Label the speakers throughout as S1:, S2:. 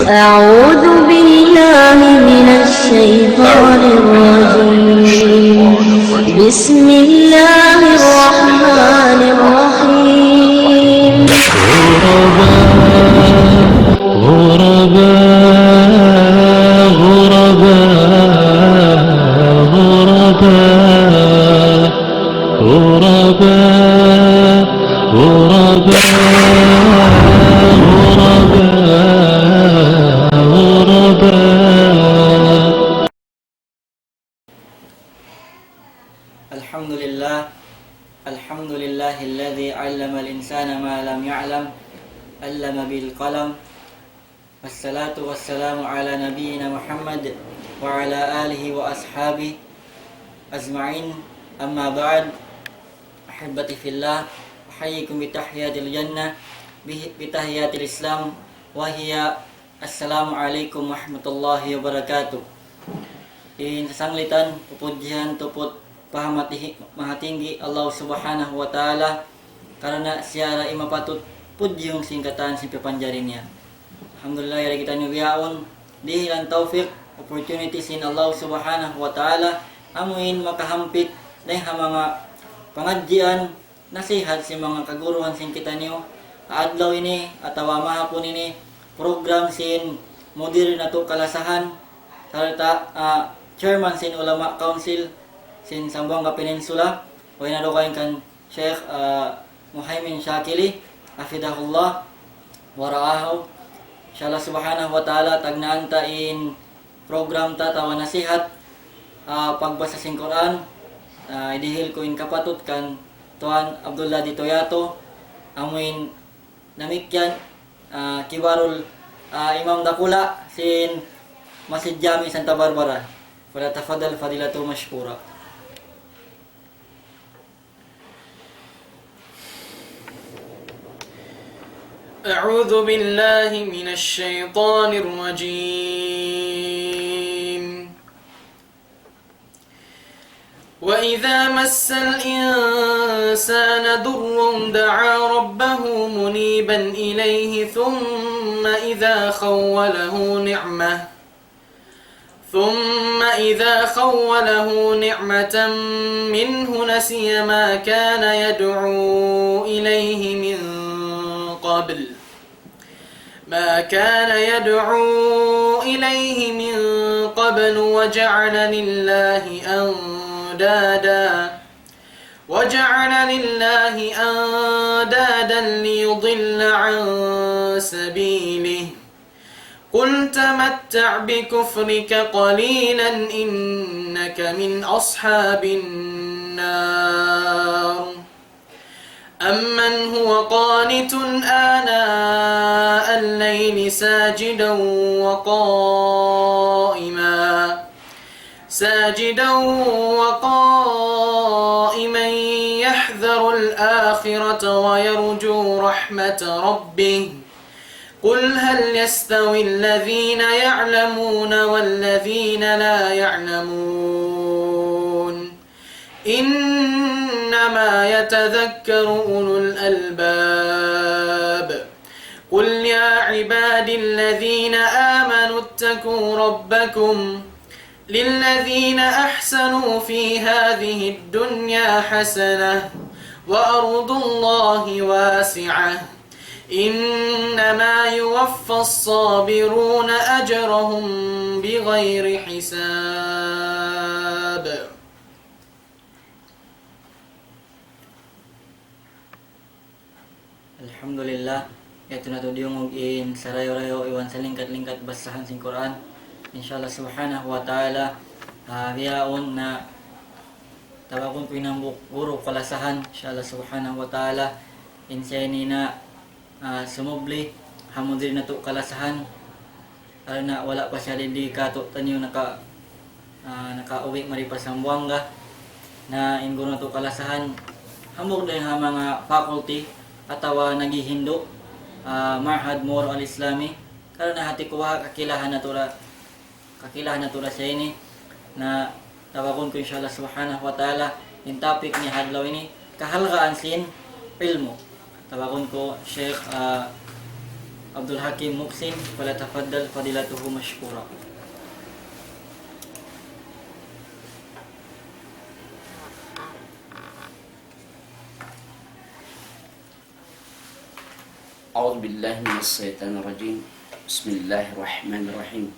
S1: أعوذ بالله من الشيطان الرجيم بسم الله الرحمن الرحيم
S2: غرباء غرباء غرباء غرباء.
S3: الحمد لله الذي علم الإنسان ما لم يعلم علم بالقلم والصلاة والسلام على نبينا محمد وعلى آله وأصحابه أجمعين. أما بعد، أحبتي في الله، أحييكم بتحيات الجنة بتحيات الإسلام وهي السلام عليكم ورحمة الله وبركاته. In sanglitan, pupujian tuput mahatinggi Allah subhanahu wa ta'ala, karena siara imapatut puji yung singkatan si pepanjarinya. Alhamdulillah ya kita niwiaon dihilan taufik opportunity sin Allah subhanahu wa ta'ala amuin makahampit na mga pangadjian nasihat si mga kaguruhan sin kita niyo adlaw ini atawa mahapon ini program sin mudir na to kalasahan sarta chairman sin ulama council sin Zamboanga Peninsula o inadokain kan Sheikh Muhaimin Shakili afidahullah waraahu. Inshallah subhanahu wa ta'ala tagnaan ta in program ta tawa nasihat pagbasa sin Quran idihil ko in kapatut kan Tuan Abdullah Ditoyato amuin namikyan kibarul Imam Dakula sin Masjid Jami Santa Barbara. Wala tafadhal fadilatu mashkura.
S4: أعوذ بالله من الشيطان الرجيم. وإذا مس الإنسان ضر دعا ربه منيبا إليه ثم إذا خوله نعمة منه نسي ما كان يدعو إليه من قبل وجعل لله أندادا ليضل عن سبيله. قل تمتع بكفرك قليلا إنك من أصحاب النار. أمن هو قانت آناء الليل ساجدا وقائما يحذر الآخرة ويرجو رحمة ربه. قل هل يستوي الذين يعلمون والذين لا يعلمون إنما يتذكر أولو الألباب. قل يا عبادي الذين آمنوا اتقوا ربكم للذين أحسنوا في هذه الدنيا حسنة وأرض الله واسعة إنما يوفى الصابرون أجرهم بغير حساب.
S3: Alhamdulillah, ito na to yung in sarayo-rayo iwan sa lingkat-lingkat basahan sin Quran. Inshallah subhanahu wa ta'ala biyaon na tawakon ko inambuk guru kalasahan. Inshallah subhanahu wa ta'ala insayni na sumubli hamudir na to kalasahan na wala pa siya di kato tanyo naka-uwi maripas Zamboanga na inguro na to kalasahan hamog din ha mga faculty atawa nagihindo Marhad Moro al-Islami karena hati kuha kakilahan na tura siya ini na tawakon ko inshallah subhanahu wa ta'ala yung topic ni hadlaw ini kahalagaan sin ilmu. Tawakon ko Sheikh Abdul Hakim Muhsin, falyatafaddal fadilatuhu mashkura.
S5: أعوذ بالله من الشيطان الرجيم بسم الله الرحمن الرحيم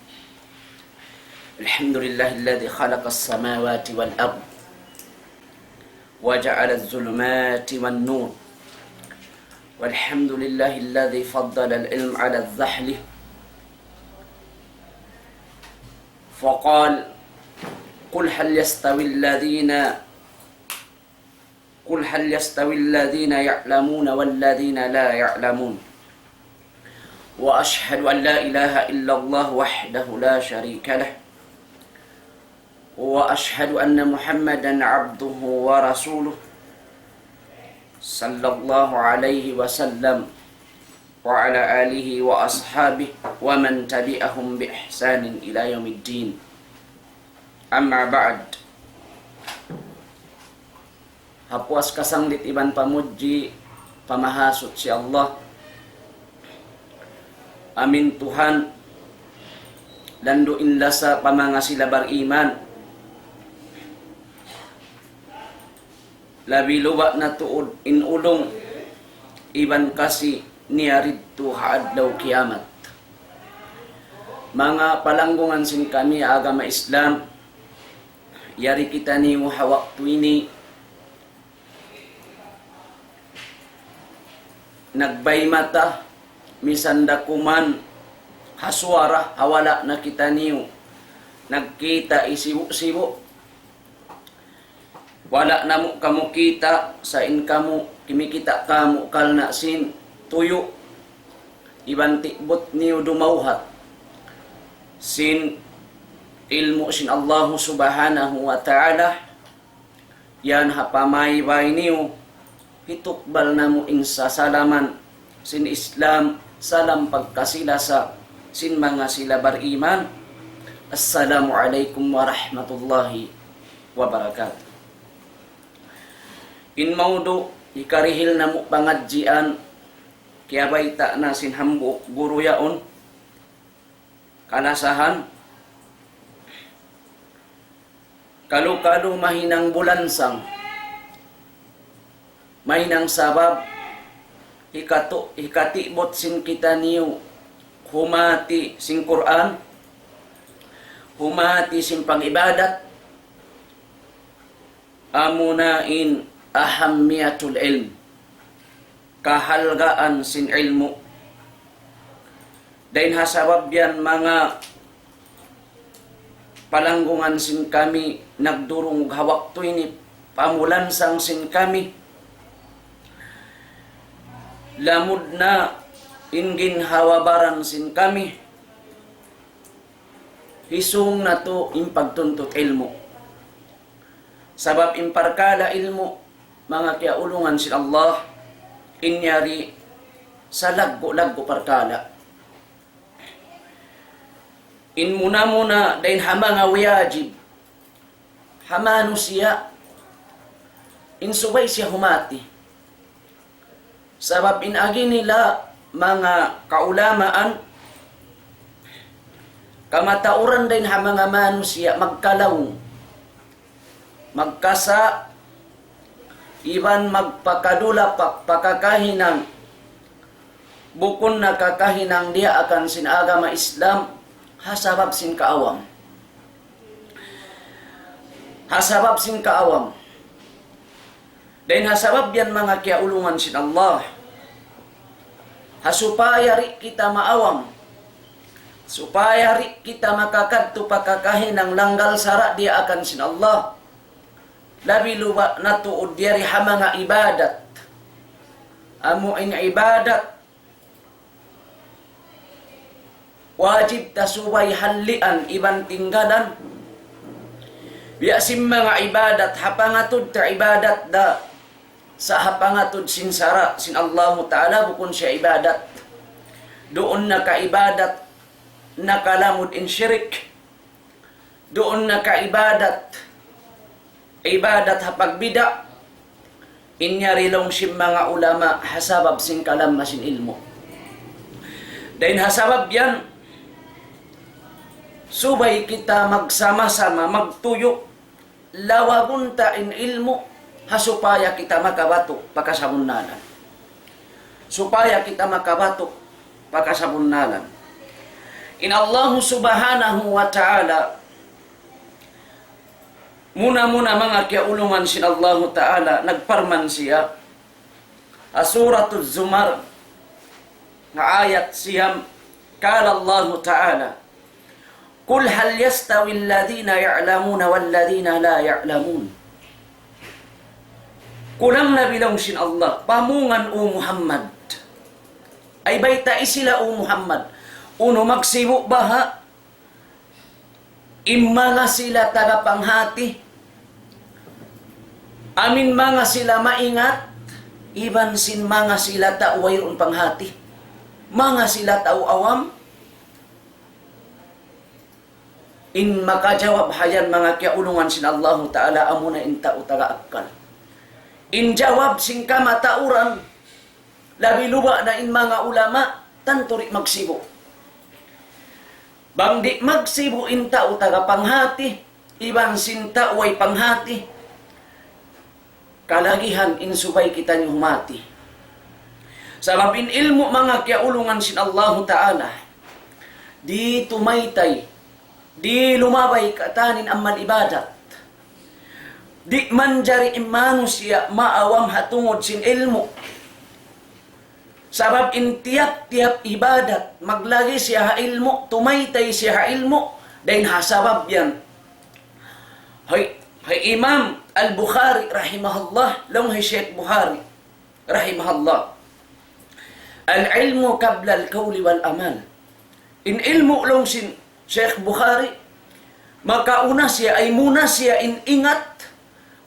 S5: الحمد لله الذي خلق السماوات والأرض وجعل الظلمات والنور والحمد لله الذي فضل العلم على الزحل فقال قل هل يستوي الذين يعلمون والذين لا يعلمون وأشهد أن لا إله إلا الله وحده لا شريك له وأشهد أن محمدا عبده ورسوله صلى الله عليه وسلم وعلى آله وأصحابه ومن تبعهم بإحسان إلى يوم الدين أما بعد. Hapuas kasanglit iban pamuji pamahasut si Allah. Amin Tuhan. Landuin lasa pamangasila beriman. Labi luwa na tuod inulong iban kasi niyaridto haadlaw kiamat. Mga palanggungan sin kami agama Islam. Yari kita ni hawak tuini. Nagbay mata, misanda kuman, haswara, hawala na kita niyo. Nagkita isibo-sibo. Wala na mo kamu kita, sain kamu, kimikita kamu kalna sin, tuyo. Iban tikbot niyo dumauhat. Sin ilmu sin Allah subhanahu wa ta'ala. Yan hapamay-bay niyo. Hitukbal na mo insa salaman sin Islam salam pagkasilasa sin mga sila beriman. Assalamualaikum warahmatullahi wabarakatuh. In maudo ikarihil na mo pangadjian kaya baita na sin hambuk guru yaon kalasahan kalu-kalu mahinang bulansang may nang sabab hikatibot sin kita niyo humati sin Quran, humati sin pangibadat, amunain ahammiyatul ilm, kahalgaan sin ilmu. Dahil hasabab yan mga palanggungan sin kami nagdurong hawak to ini pamulansang sin kami. Lamud na ingin hawabaran sin kami. Hisung na to impagtuntot ilmu. Sabab imparkala ilmu, mga kiaulungan sin Allah, inyari sa laggo-laggo parkala. In muna dahin hamanga wiyajib, hamano siya, insubay siya humati. Sabab inagi nila mga kaulamaan kamatauran din ha mga manusia magkalaw magkasa iban magpakadula pakakahinang bukon na kakahinang dia akan sin agama Islam hasabab sin kaawam dahil hasabab yan mga kiaulungan sin Allah. Hasupaya ri kita maawam. Supaya ri kita makakadto pakakahin ng langgal sara dia akan sin Allah. Labi luba na tuod diyari ha mga ibadat. Amo in ibadat. Wajib tasubay halian iban tinggalan. Biasim mga ibadat hapangatod ta ibadat da. Sa hapangatod sin sara sin Allah Ta'ala bukon siya ibadat. Doon na kaibadat nakalamod in syirik. Doon na kaibadat ibadat hapagbida. Inyari long sim mga ulama hasabab sin kalam masin ilmu. Dahil hasabab yan, subay kita magsama-sama, magtuyo, lawagun ta in ilmo, hasupaya kita makabato pakasabunalan. Supaya kita makabato pakasabunalan. In Allah subhanahu wa ta'ala, muna-muna mga kiaulungan sin Allah ta'ala, nagparman siya, Suratul Zumar, nga ayat siyam, kala Allah ta'ala, Kul hal yastawi alladhina ya'lamuna walladhina la ya'lamun. Kulang na bilang sin Allah, pamungan o Muhammad. Ay bayta isila o Muhammad. Uno magsibo baha, imanga sila tagapanghati, amin mga sila maingat, iban sin mga sila tauwayron panghati, mga sila tauawam, in makajawab hayan mga kiaulungan sin Allah ta'ala amuna in tao taga-akal. In jawab sing kamatauran, labi luba na in mga ulama, tanturi magsibo. Bang di magsibo in tao taga-panghati, ibang sin tao ay panghati, kalagihan in subay kita ni humati. Sabab in ilmu mga kiaulungan sin Allah ta'ala, di tumaytay, di lumabay katanin amal ibadat. Di manjari imano siya maawam hatungod sin ilmu. Sabab in tiap-tiap ibadat, maglagi siya ha ilmu, tumaytay siya ha ilmu, dahil hasabab yan. Hay Imam Al-Bukhari rahimahullah, long hay Sheikh Bukhari rahimahullah. Al-ilmu qabla al-qawli wal-amal. In ilmu long sin Sheikh Bukhari, makauna siya ay muna siya in ingat,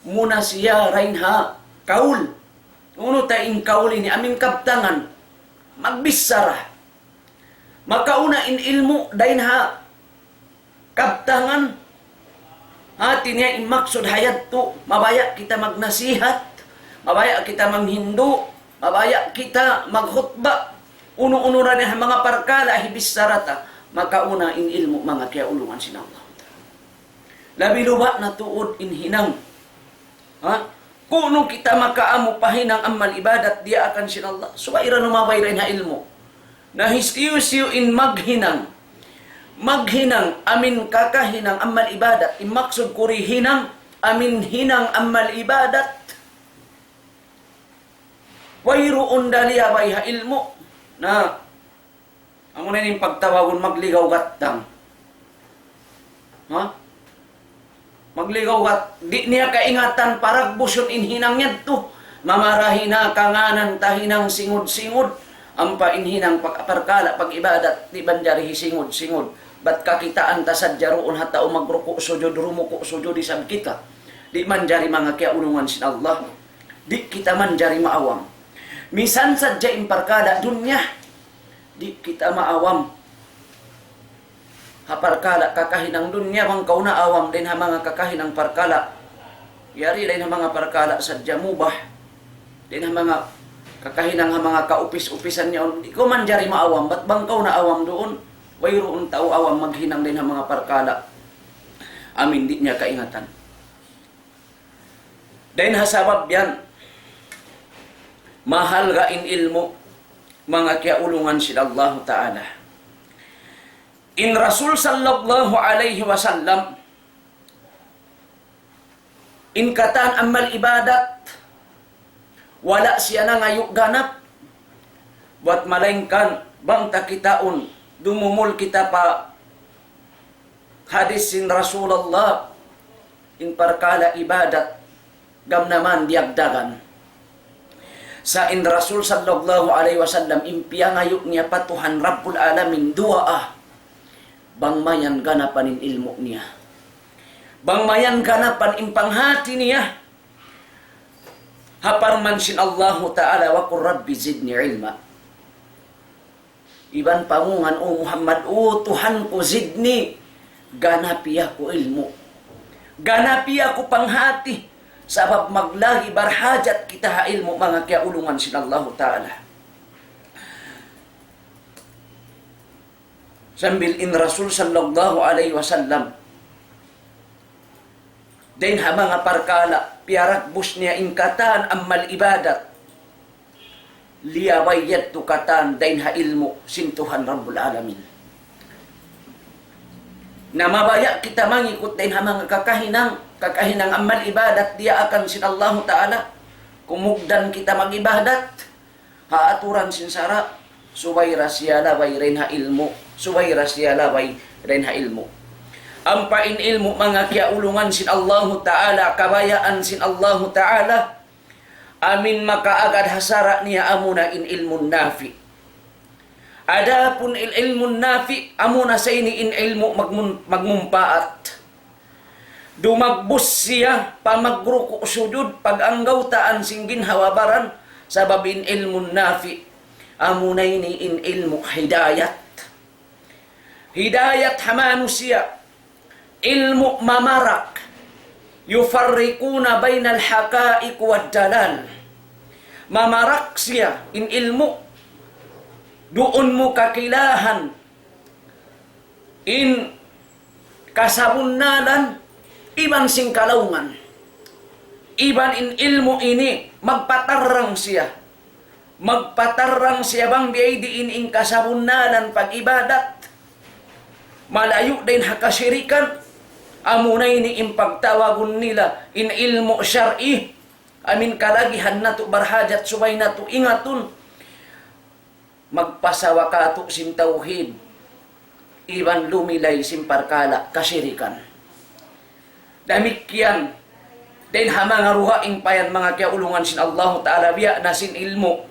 S5: muna siya rain ha kaul. Uno ta in kaul ini amin kaptangan, magbisara. Makauna in ilmu dain ha kaptangan, hati niya in maksud hayat tu, mabaya kita magnasihat, mabaya kita manghindu, mabaya kita maghutba, uno-uno rin ang mga parkala, hibis sarata, makauna in ilmu mga kiaulungan sin Allah. Labi luba na tuod in hinang. Kuno kita makaamu pahinang amal ibadat, dia akan sin Allah. Subaira numabay rin ha ilmu. Nahistiyo-siyo in maghinang. Maghinang, amin kakahinang amal ibadat. Imaksud kuri hinang, amin hinang amal ibadat. Wayroon daliya bay ha ilmu. Na, amo na yung pagtawagon magligaw gatang. Magligaw gat, di niya kaingatan paragbusyon inhinang niya to. Mamarahin na kanganan tahinang singod-singod. Ampa inhinang pagparkala, pag-ibadat, di banjari singod-singod. Ba't kakitaan tasad jaroon hata o magruko sujud, rumuko sujud isab kita. Di manjari mga kiaulungan sin Allah. Di kita manjari maawam. Misan sadya imparkala dunya, di kita maawam. Haparkala kakahinang dunya, bang kauna awam din ha mga kakahinang parkala. Yari din ha mga parkala sadya mubah. Din ha mga kakahinang ha mga kaupis-upisan niya. Di ko manjari maawam, ba't bang kauna awam doon? Wayroon tao awam maghinang din ha mga parkala. Amin, di niya kaingatan. Dahil hasabab yan, mahal ga in ilmu, mga kiaulungan sila Allah Ta'ala. In Rasul sallallahu alaihi wasallam, in katan amal ibadat, wala siya na ngayok ganap, buat malengkan, bang takitaon, dumumul kita pa, hadis sin Rasulullah, in parkala ibadat, gam naman diagdagan. Sa in Rasul sallallahu alaihi wasallam, impiya ngayok niya pa Tuhan Rabbul Alamin, duaa, bang mayan ganapan in ilmu niya. Bang mayan ganapan in panghati niya. Haparman sin Allah Ta'ala, wa qur rabbi zidni ilma. Iban pamungan o Muhammad, o Tuhan ko zidni, ganapi ako ilmu. Ganapi ako panghati. Sabab maglagi barhajat kita ha ilmu mga kiaulungan sin Allah Ta'ala. sambil in Rasul sallallahu alaihi wasallam din ha mga parkala piarak bus niya ingkatan amal ibadat liyawayat tukatan din ha ilmu sintuhan Rabbul Alamin na mabaya kita mangikut din ha mga kakahinang amal ibadat dia akan sin Allah Ta'ala kumugdan kita magibadat haaturan sinsara suway rasyala way rin ha ilmu suway rasyala way rin ha ilmu ampain ilmu mga kiaulungan sin Allah Ta'ala kabayaan sin Allah Ta'ala amin makaagad hasara niya amuna in ilmun nafi adapun ilmun nafi amuna sa ini in ilmu magmumpaat dumagbus siya pamagruko sujud pag-anggaw taan singgin hawabaran sababin ilmun nafi amuna ini in ilmu hidayat hamanu siya ilmu mamarak yufarriquna bainal haqa'iq wad dalal mamarak siya in ilmu doon mo kakilahan in kasabunnalan iban sing kalaungan iban in ilmu ini magpatarrang siya bang biyay diin in kasabunnalan pag-ibadat malayo din hakasirikan amunay ni impagtawagun nila in ilmu syar'i amin kalagihan na to barhajat subay na to ingatun magpasawa ka to sin tauhid iban lumilay sin parkala kasirikan damikyan din hamanga ruhaing payan mga kiaulungan sin Allah Ta'ala biya na sin ilmu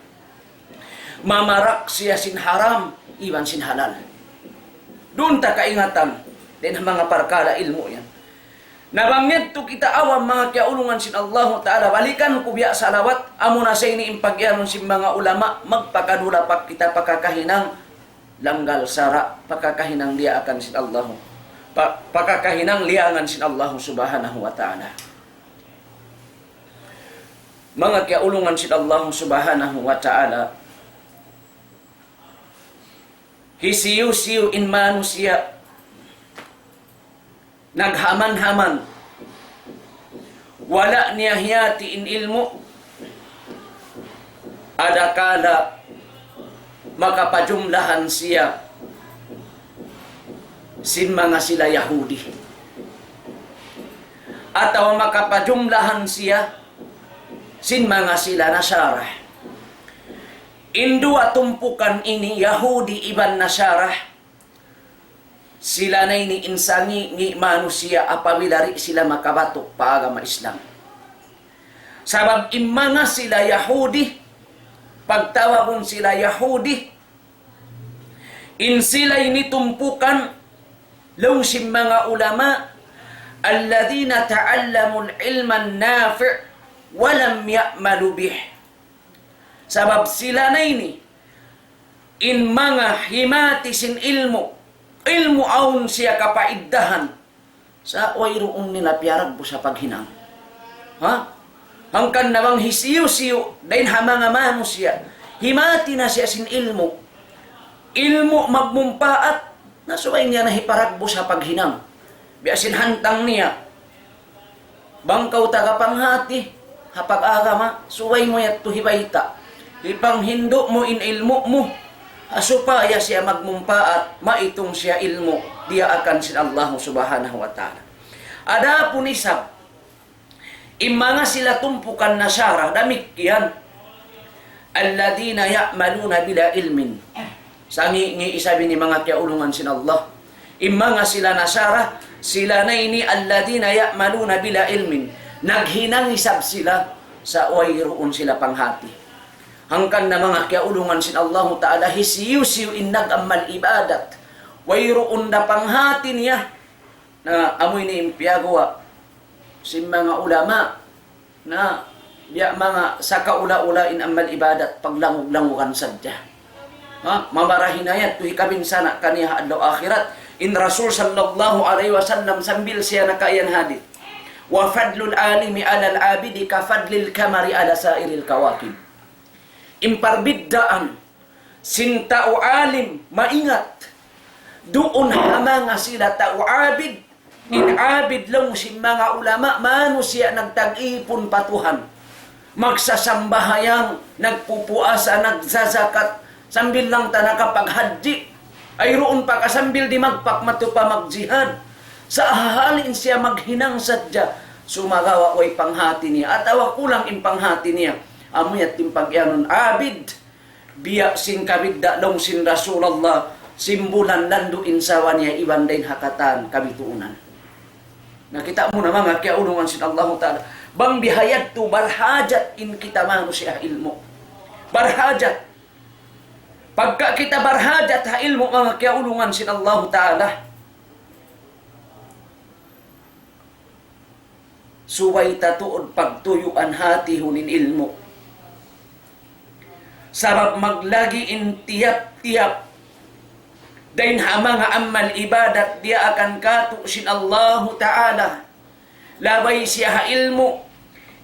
S5: mamarak siya sin haram iban sin halal doon ta kaingatan din mga parkala ilmu yan nabanggit to kita awam mga kiaulungan sin Allah Ta'ala balikan ko biya salawat amo na sa ini impagyanon sin mga ulama magpakadula pak kita pakakahinang langgal sara pakakahinang dia akan sin Allah pakakahinang liangan sin Allah subhanahu wa ta'ala mga kiaulungan sin Allah subhanahu wa ta'ala hisiyu-siyu in manusia naghaman-haman wala niya hiyati in ilmu adakala makapajumlahan siya sin mga sila Yahudi ataw makapajumlahan siya sin mga sila Nasara indua tumpukan ini Yahudi iban Nasara sila na ini insani ni manusia apabila sila makabatok pa agama Islam sabab imanga sila Yahudi pagtawagon sila Yahudi in sila ini tumpukan lawsim mga ulama alladhina ta'allamul ilman nafi' walam ya'malu bih sabab sila na ini in mga himati sin ilmu aun siya kapaiddahan sa wayroon nila piyarag po sa paghinang hangkan na bang hisiyo-siyo dahil hamanga manusia himati na siya sin ilmu magmumpaat nasuway niya na hiparagbo sa paghinang biasin hantang niya bangkaw tagapanghati hapag-agama suway mo yat tuhibayta ipang hindo mo in ilmu mo supaya siya magmumpaat maitong siya ilmu dia akan sin Allah subhanahu wa ta'ala adapun isab imanga sila tumpukan Nasara damikyan alladina ya'maluna bila ilmin sangi isabi ni mga kiaulungan sin Allah imanga sila Nasara sila na ini alladina ya'maluna bila ilmin naghinang isab sila sa wayroon sila panghati hangkan na mga kiaulungan sin Allah Ta'ala hisiyu-siyu in nag-amal ibadat wayroon na panghati niya na amoy ni impiyagawa sin mga ulama na biya mga sa kaula-ula in amal ibadat paglangog-langugan sadya mamarahinayat tuhi kabinsana kaniya adlaw akhirat in Rasul sallallahu alaihi wasallam sambil siya nakayan hadith wa fadlul alimi alal abidi ka fadlil kamari ala sairil kawakib imparbiddaan sintao alim maingat Doon hamanga sila tao abid. Inabid lang si mga ulama, mano siya nagtag-ipon patuhan. Magsasambahayang, nagpupuasa, nagzazakat, sambil lang ta nakapaghaji. Ay roon pa kasambil di magpakmato pa magjihad. Sa ahalin siya maghinang sadya, sumagawa ko'y panghati niya. At awa kulang impanghati niya. Amoy at timpagyanon abid. Biya sin kabidda long sin Rasulullah. Simbulan lando insawa niya iban din hakatan kabituunan. Nakita mo na mga kiaulungan sin Allah Ta'ala. Bang bihayat tu barhajat in kita mano siya ilmo. Barhajat. Pagka kita barhajat ha ilmo mga kiaulungan sin Allah Ta'ala. Suway tatuod pagtuyuan hati hunin ilmo. Sarap maglagi in tiyap-tiyap. Dain hamang amal ibadat dia akan katu sin Allah Ta'ala. Labay siya ha ilmo.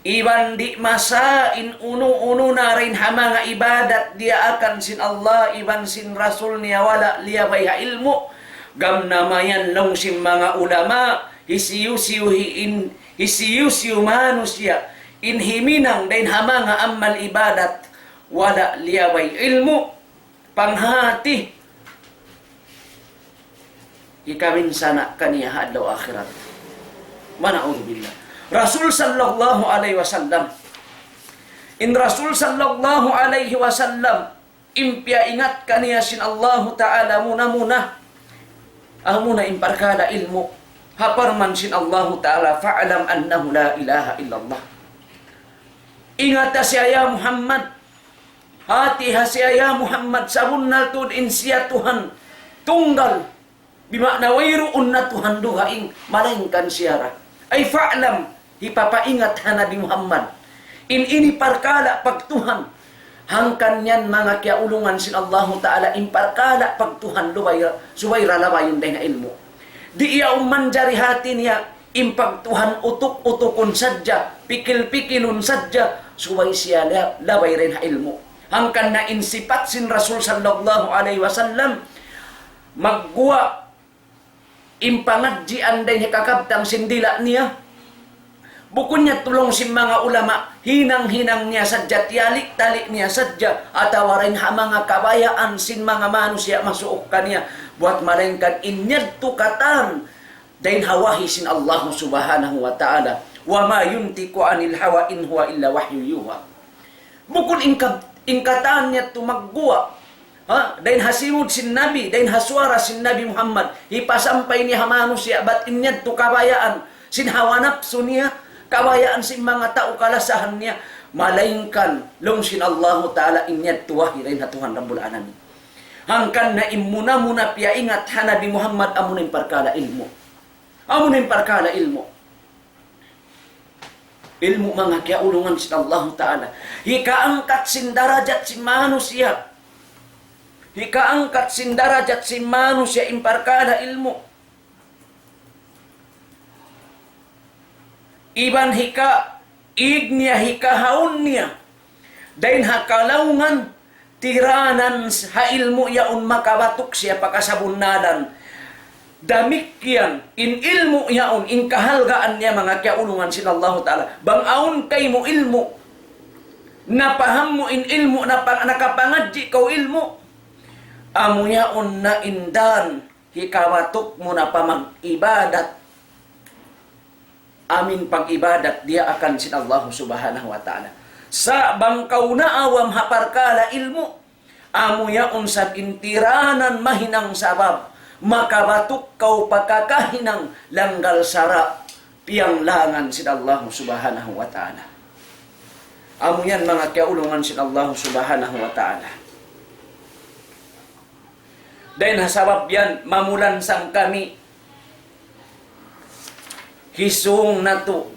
S5: Iban di masain uno-uno na rin hamang ibadat dia akan sin Allah. Iban sin Rasul niya wala liyabay ha ilmo. Gam namayan long sin mga ulama. Hisiyusiyu manusia. Inhiminang dain hamang amal ibadat. Wala liyabay ilmo. Panghati. Ikawin sana kaniya hadlaw akhirat. Mana'udzubillah. Rasul sallallahu alaihi wasallam. In Rasul sallallahu alaihi wasallam. Impya ingat kaniya sin Allah Ta'ala muna-muna. Ang muna imparkada ilmu. Haparman sin Allah Ta'ala. Fa'alam annahu la ilaha illallah. Ingat siya ya Muhammad. Hati siya ya Muhammad. Sabun na tudin siya Tuhan. Tunggal. Bimakna wayroon na Tuhan duhaing malengkan siyara. Ay fa'lam, hipapaingat ha Nabi Muhammad. Ini parkala pag Tuhan. Hangkan yan mga kiaulungan sin Allah Ta'ala. Imparkala pag Tuhan suwayra lawayon day na ilmo. Di iya umanjari hati niya. Impag Tuhan utuk-utukon sadya. Pikil-pikilun sadya. Suway siya laway rin ha ilmo. Hangkan na insipat sin Rasul sallallahu alaihi wasallam. Magguwa impangadji anday niya kakabtang sindila niya. Bukun niya tulong si mga ulama, hinang-hinang niya sadya, tiyalik-talik niya sadya, atawarin ha mga kabayaan sin mga manusia masuok kaniya. Buat malengkan inyad tukatan, dahin hawahi sin Allah subhanahu wa ta'ala. Wa ma yuntiku anil hawa in huwa illa wahyu yuha. Bukun ingkatan niya tumagguwa. Dahin hasimud sin Nabi, dahin haswara sin Nabi Muhammad. Ipasampay ni hamano siya, bat inyad to kabayaan. Sin hawanapso niya, kabayaan sin mga tao kalasahan niya. Malaingkan, long sin Allah Ta'ala inyad tuwahi rin na Tuhan Rabbul Alamin. Hangkan na imuna-muna piya ingat ha Nabi Muhammad amunin parkala ilmo. Amunin parkala ilmo. Ilmu mga kiaulungan sin Allah Ta'ala. Hikaangkat sin darajat sin manusia. Hikaangkat sin darajat sin manusia imparkada ilmu. Iban hika ignya hikahaun niya. Dain hakalaungan tiranan ha ilmu yaun makabatuk siya pakasabunadan. Damikyan in ilmu yaun in kahalgaan niya mga kiaulungan sin Allah Ta'ala. Bangaun kay mo ilmu. Napaham mo in ilmu nakapangadji kau ilmu. Amuyaon na indan hikawatuk mo na pamag-ibadat. Amin pag-ibadat dia akan sin Allah subhanahu wa ta'ala. Sa bangkaw na awam haparkala ilmu. Amuyaon sa intiranan mahinang sabab. Makabatuk kau pakakahinang langgal sara piyang langan sin Allah subhanahu wa ta'ala. Amuyan mga kiaulungan sin Allah subhanahu wa ta'ala. Dahil nasabab yan, mamulan sang kami. Hisung na to,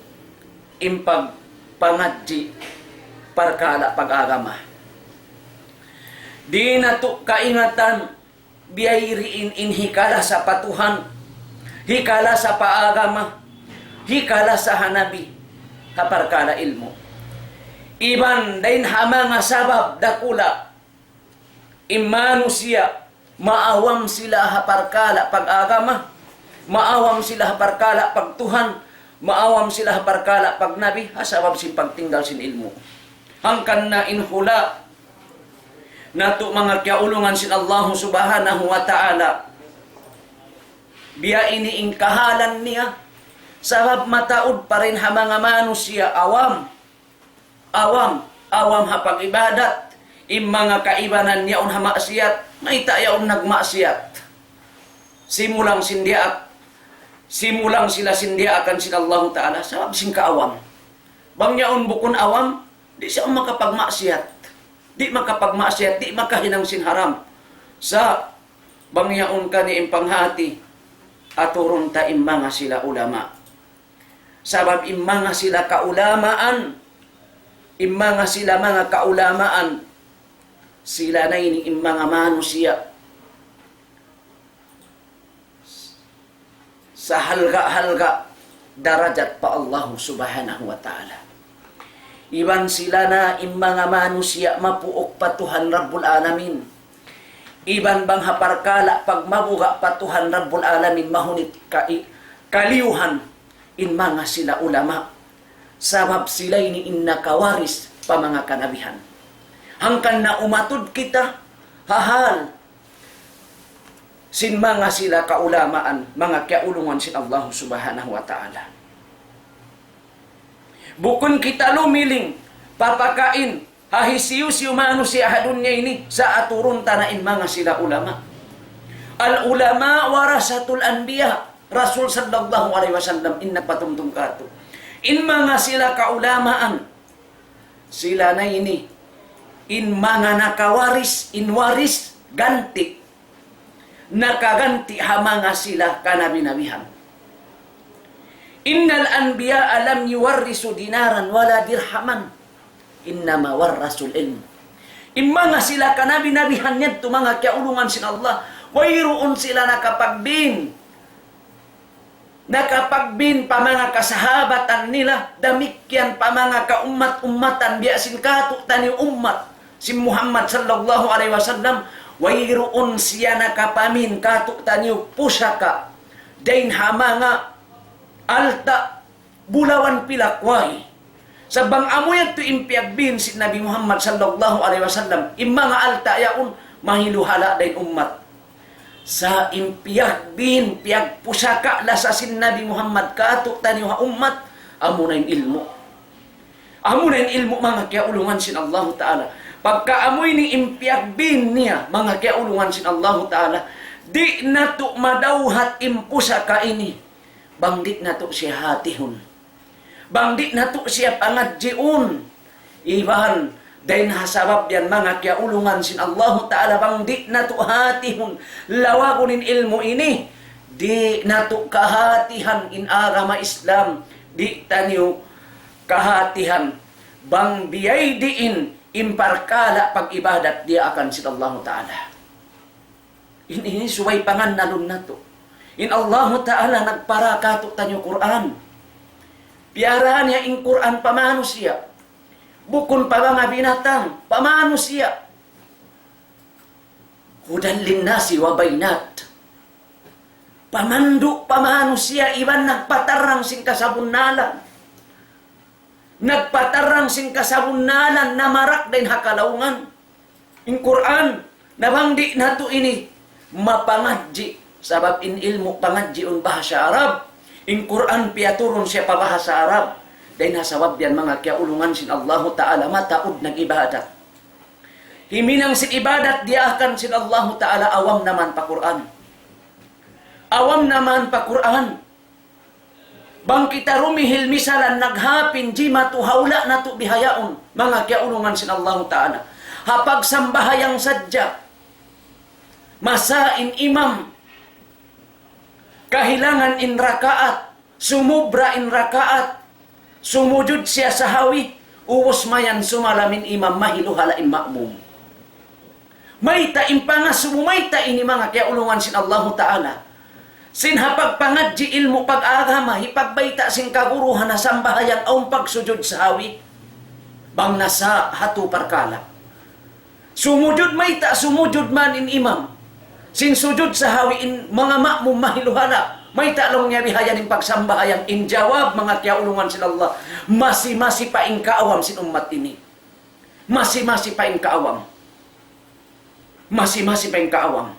S5: impag pangadji, parkala pag-agama. Di na to kaingatan, biyayriin in hikala sa patuhan, hikala sa paagama, hikala sa hanabi, kaparkala ilmo. Iban, dahil hamanga sabab dakula, imanusia, Maawam sila haparkala pag-agama. Maawam sila haparkala pag Tuhan. Maawam sila haparkala pag Nabi. Hasabab sin pagtinggal sin ilmu. Hangkan na inhula nato mga kiaulungan sin Allah subhanahu wa ta'ala. Biya ini ingkahalan niya. Sabab mataod pa rin ha mga manusia awam. Awam hapag-ibadat. Mga kaibanan niya ha maksiyat. May tayaon nagmaksiyat. Simulang sila sindiakan sin Allah ta'ala. Sabab sing kaawam. Bang yaon bukon awam, di siya makapagmaksiyat. Di makapagmaksiyat, di makahinang sin haram. Sa bangyaon ka ni impanghati, aturong ta imanga sila ulama. Sabab imanga sila kaulamaan, imanga sila mga kaulamaan, sila na ini imanga manusia. Sa halga-halga, darajat pa Allah subhanahu wa ta'ala. Iban sila na mga manusia mapuok pa Tuhan Rabbul Alamin. Iban bang haparkala pag mabuga pa Tuhan Rabbul Alamin mahunit kaliuhan in mga sila ulama. Sabab sila ini innakawaris pa mga kanabihan. Hangkan na umatod kita, hahal. Sin mga sila kaulamaan, mga kiaulungan sin Allah subhanahu wa ta'ala. Bukun kita lumiling, papakain, hahisiyo-siyo manusia hadunya ini sa aturun tanain mga sila ulama. Al-ulama warasatul anbiya. Rasul sallallahu alaihi wasallam inna patumtum kato. In mga sila kaulamaan, sila na ini, in mga nakawaris, inwaris, ganti. Nakaganti ha mga sila kanabi-nabihan. Innal anbiya alam yuwarrisu dinaran wala dirhaman. Innama warrasul ilm. Imanga sila kanabi-nabihan niya ito mga kiaulungan sin Allah. Wayroon sila nakapagbin. Nakapagbin pa mga kasahabatan nila. Damikyan pa mga kaumat-umatan. Biasin kato tani ummat. Si Muhammad sallallahu alaihi wasallam. Wayroon siya nakapamin kato tani pusaka. Dain hamanga alta bulawan pilakway. Sabang amoy to impiagbin si Nabi Muhammad sallallahu alaihi wasallam. Imanga alta yaun mahiluhala dain ummat. Sa impiagbin piagpusaka la sa sin Nabi Muhammad kato tani wa ummat amo na ilmu. Amo na ilmu mga kiaulungan sin Allah taala. Pagka amoy ni impiagbin niya mga kiaulungan sin Allah taala, di na to madawhat impusaka ini. Bangdik na to siya hatihon. Bangdik na to siya pangadjiun. Ibahan, dahil hasabab yan mga kiaulungan sin Allah ta'ala, bangdik na to hatihon. Lawagunin ilmu ini. Di na to kahatihan in agama Islam. Di tanyo kahatihan. Bang biyay diin imparkala pag-ibadat dia akan sin Allah ta'ala. Ini suway pangan nalun na to. In Allah Ta'ala nagparakato tanyo Quran. Piaraan niya in Quran pamano siya. Bukon pa mga binatang, pamano siya. Hudan linnasi wa baynat. Pamando pamano siya, iban nagpatarang sing kasabunnalan. Nagpatarang sing kasabunnalan na marak din hakalaungan. In Quran, nabangdi na to ini, mapangadji. Sabab in ilmu pangadjiun bahasa Arab. In Quran piaturun siya pa bahasa Arab. Dahil nasawab yan mga kiaulungan sin Allah Ta'ala mataod nag-ibadat. Himinang sin ibadat dia akan sin Allah Ta'ala awam naman pa Quran. Awam naman pa Quran. Bang kita rumihil misalan naghapin jimatu haula na to bihayaon. Mga kiaulungan sin Allah Ta'ala. Hapag sambahayang sadya. Masain imam. Kahilangan in rakaat, sumubra in rakaat, sumujud siya sa hawi, uwos mayan sumalamin imam mahiluhala in makmum. Mayta impanga sumumayta ini mga kiaulungan sin Allah Ta'ala. Sin hapag pangadji ilmu pag-agama, hipagbayta sin kaguruhan na sambahayang aung pagsujud sa hawi, bang nasa hatu parkala. Sumujud mayta, sumujud man in imam. Sinsujud sa hawiin mga ma'mum mahiluhala. May talong niya bihayan ng pagsambahayan. Injawab mga kiaulungan sin Allah. Masi-masi pa ing kaawam sin umat ini. Masi-masi pa ing kaawam. Masi-masi pa ing kaawam.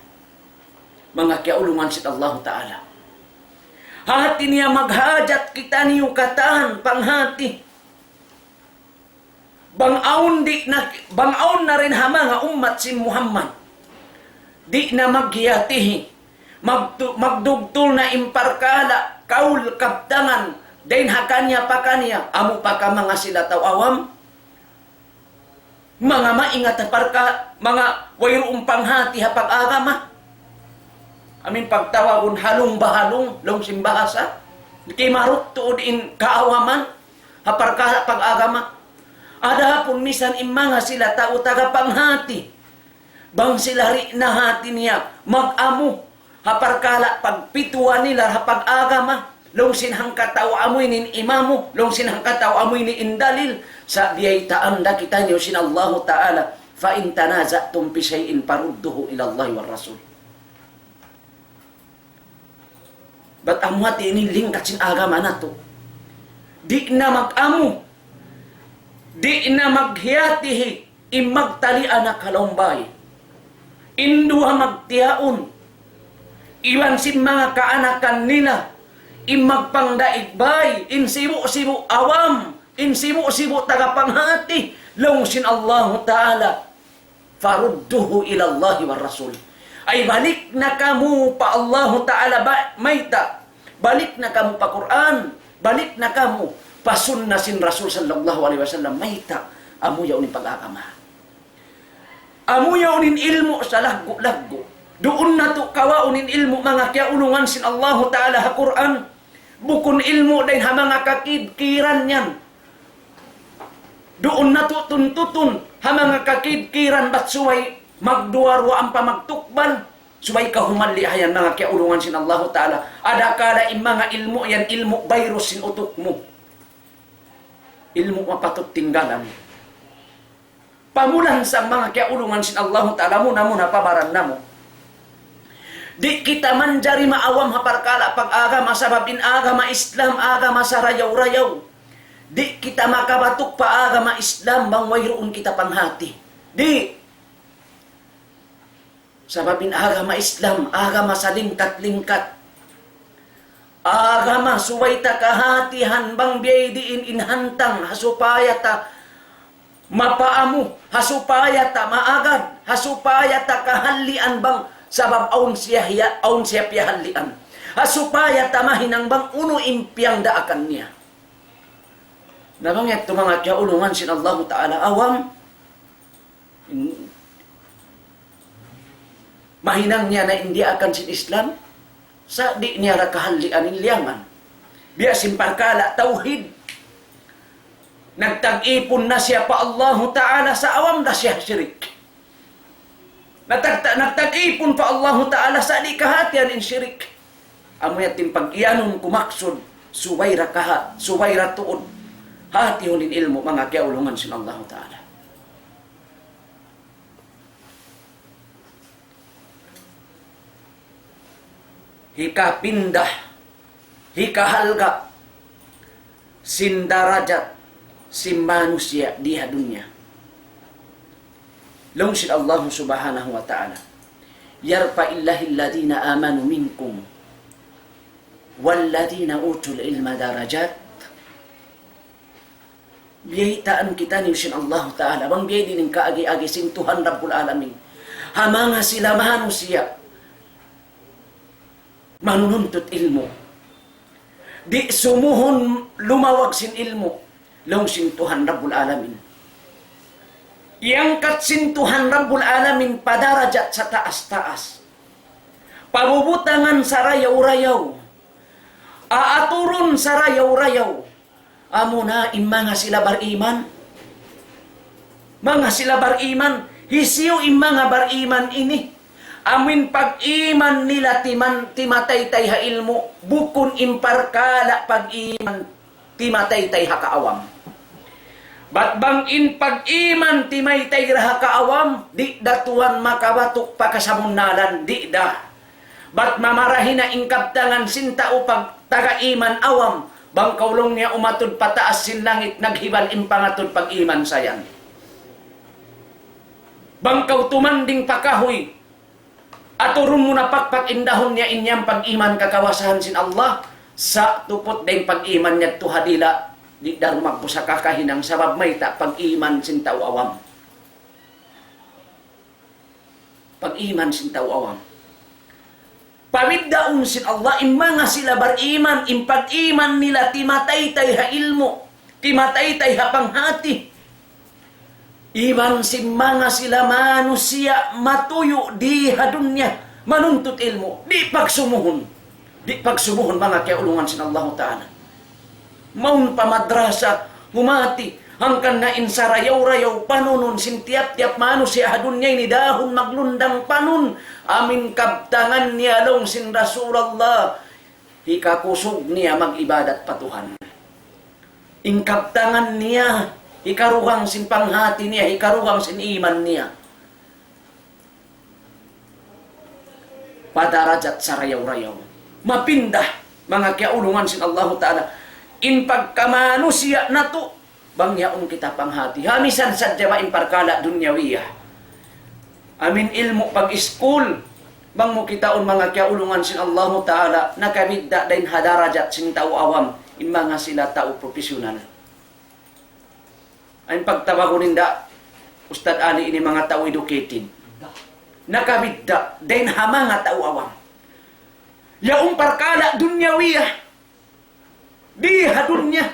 S5: Mga kiaulungan sin Allah Ta'ala. Hati niya maghajat kita niyo katahan panghati. Bangaon na rin hama nga umat si Muhammad. Di na maghiyatihi. Magdugtol na imparkala. Kaul kaptangan. Dain hakanya pakanya. Amo pa ka mga sila tawawam. Mga maingat parka. Mga wayroong panghati hapag agama. Amin pagtawagon halong bahalong. Long simbahasa. Kimarot tuod in kaawaman. Haparka pag agama. Ada pun misan imanga sila tao taga panghati. Bang sila ri na hati niya mag-amu. Haparkala pagpituan nila hapag agama. Long sinhang katao amoy nin imamu. Long sinhang katao amoy ni indalil. Sa biyay taanda kita niyo sin Allah Ta'ala. Fa in tanaza'tum fi shay'in farudduhu ila Allah wa Rasul. Ba't amu hati ini lingkat sin agama na to? Di na mag-amu. Di na maghiyatihi imagtalian na kalombay. Induha magtiyaon. Iwan sin mga kaanakan nila. Imagpangdaigbay. Insibu-sibu awam. Insibu-sibu tagapanghati. Lungsin Allah Ta'ala. Farudduhu ilallahi wa Rasul. Ay balik na kamu pa Allah Ta'ala mayta. Balik na kamu pa Quran. Balik na kamu pasunna sin Rasul sallallahu alaihi wasallam mayta amu yaunin pag-agama. Amu yaunin ilmu sa laggo-laggo. Doon na to kawaunin ilmu mga kiaulungan sin Allah Ta'ala ha Quran. Bukun ilmu din ha mga kakidkiran yan. Doon na to tuntutun ha mga kakidkiran bat suway magduwarwa ang pamagtukban. Suway kahumali hayan mga kiaulungan sin Allah Ta'ala. Ada kala im mga ilmu yan ilmu virus sin utok mo. Ilmu mapatot tinggalan. Pamulan sa mga kiaulungan sin Allah Ta'ala muna pabaran na mo. Di kita manjari maawam haparkala pag-agama sababin agama Islam, agama sa rayaw-rayaw. Di kita makabatok pa agama Islam bang wayroon kita panghati. Di. Sababin agama Islam, agama sa lingkat-lingkat. Agama suway ta kahatihan bang biyay diin inhantang hasupaya ta mapaamu, hasupaya ta maagad, hasupaya ta kahalian bang sabab aun siya piyahalian, hasupaya ta mahinang bang uno impyang daakan niya. Nabangit to mga kiaulungan sin Allah Ta'ala awam mahinang niya na hindi akan sin Islam. Sa di niya rakahalian ilyangan. Biya simparkala tauhid. Nagtag-ipon na siya pa Allah Ta'ala sa awam na siya syirik. Nagtag-ipon pa Allah Ta'ala sa di kahatian in syirik. Amoyatin pag-iyanon kumaksod. Suway rakaha, suway ratuod. Hati hulin ilmu mga kiaulungan sin Allah Ta'ala. Hika pindah, hika halga, sin darajat, sin manusia di dunia. Lungsid Allah subhanahu wa ta'ala. Yarfa illahi alladhina amanu minkum, walladhina utul ilma darajat. Biyahitaan kita ni sin Allah ta'ala. Bang biyay din kaagi-agi sin Tuhan Rabbul Alamin. Hamanga sila manusia. Manununtut ilmu. Di sumuhon lumawag sin ilmu. Long sin Tuhan Rabbul Alamin. Iangkat sin Tuhan Rabbul Alamin padarajat sa taas-taas. Pabubutangan sa rayaw-rayaw. Aaturun sa rayaw-rayaw. Amo na mga sila bariman. Mga sila bariman. Hisiyo mga bariman ini. Amin pag-iman nila timatay-tay ha ilmo, bukun imparkala pag-iman timatay-tay ha kaawam. Bat bang in pag-iman ti may tayraha kaawam, di datuhan makabatok pakasamunalan, di da. Bat mamarahin na ingkaptangan sinta upag taga-iman awam, bang kaulong niya umatod pataas sin langit, naghibal impangatod pag-iman sayan. Bang kau tumanding pakahoy, aturun mo na pakpak indahon niya inyang pag-iman kakawasahan sin Allah, sa tupot ding pag-iman niya tuhadila, di darumag po sa kakahinang sabab may ta pag-iman sin tao awam. Pag-iman sin tao awam. Pamiddaon sin Allah, imanga sila bariman, impag-iman nila, timatay-tay ha ilmo, timatay-tay ha panghati. Iman sin mga sila manusia, matuyo di hadunya, manuntut ilmo, di pagsumuhon. Di pagsumuhon mga kiaulungan sin Allah Ta'ala. Maun pamadrasa, humati, hangkan na insarayaw-rayaw panunon, sintiap-tiap manusia hadunya ini dahon maglundang panun, amin kabtangan niya long sin Rasulullah, hikakusog niya mag-ibadat patuhan. Ingkabtangan niya, hikaruhang sin panghati niya, hikaruhang sin iman niya. Padarajat sarayaw-rayaw. Mapindah, mga kiaulungan sin Allah Ta'ala. In pagkamanusia na to, bangyaon kita panghati. Hamisan sadya ba imparkala dunyawiyah. Amin ilmu pag-iskul, bang mo kitaon mga kiaulungan sin Allah Ta'ala, nakamidda dahin hadarajat sin tao awam, in mga sila tao profesional. Ang pagtawago ninda, Ustad Ali, ini mga tao educated. Nakamidda dahin hamanga tao awam. Yaong parkala dunyawiyah, di hadunya.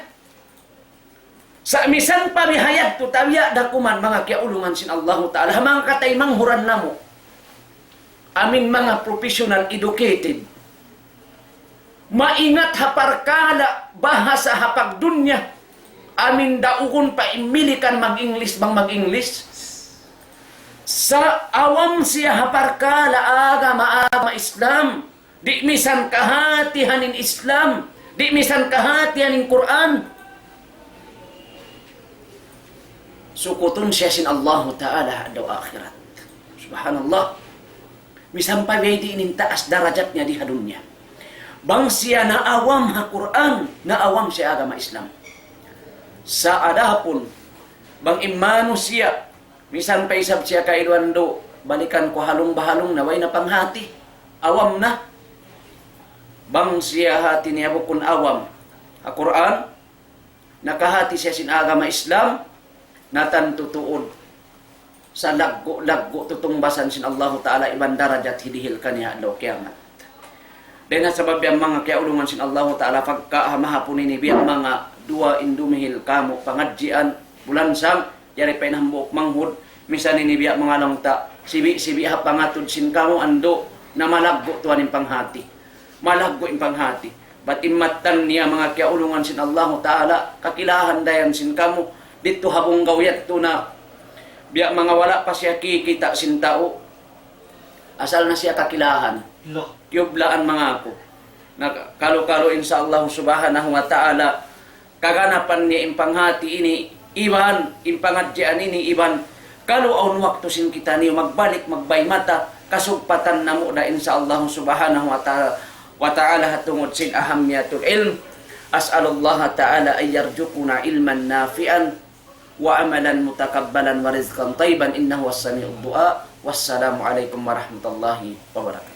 S5: Sa misan pamihayat to tawiya dakuman mga kiaulungan sin Allah Ta'ala, mga katay manghuran namo. Amin mga professional educated. Maingat haparkala bahasa hapag dunya. Amin daugon pa imilikan mag-English bang mag-English. Sa awam siya haparkala agama Islam. Di misan kahatihanin Islam. Di misan kahatihanin Quran. Sukutun siya sin Allah Ta'ala daw akhirat. Subhanallah. Misan pa di inintaas darajat niya di hadunya. Bang siya naawam ha Quran, naawam siya agama Islam. Sa adapon, bang imano siya, misan pa isab siya kailwando, balikan ko halong-bahalong naway na panghati. Awam na. Bang siya hati niya bukun awam ha Quran, nakahati siya sin agama Islam, natan tutuod sa laggo tutungbasan sin Allah Ta'ala iban darajat hidihil kaniya adaw kiamat. Dahil sa babiyang mga kiaulungan sin Allah Ta'ala pagkahamahapon ini biyang mga dua indumihil kamo pangadjian bulansang yari pa inahambuk manghud misan ini biya mga langta sibi ha pangatod sin kamo ando na malaggo tuwanin panghati. Malaggo in panghati. Bat imatan niya mga kiaulungan sin Allah Ta'ala, kakilahan dayan sin kamo, dito habong gawyat to na, biya mga wala pa siya kikita sin tao, asal na siya kakilahan. Tiyublaan mga ako. Na kalo-kalo insya Allah subhanahu wa ta'ala, kaganapan niya in panghati ini, iban, in pangadjian ini, iban, kalo aun waktu sin kita niyo, magbalik, magbay mata, kasugpatan na mo na insya Allah subhanahu wa ta'ala hatungod sin ahamyatul ilm. As'alullah ta'ala ay yarjukuna ilman nafi'an wa amalan mutakabbalan wa rizqan tayyiban innahu was-sami'ud du'a. Wassalamu alaikum warahmatullahi wabarakatuh.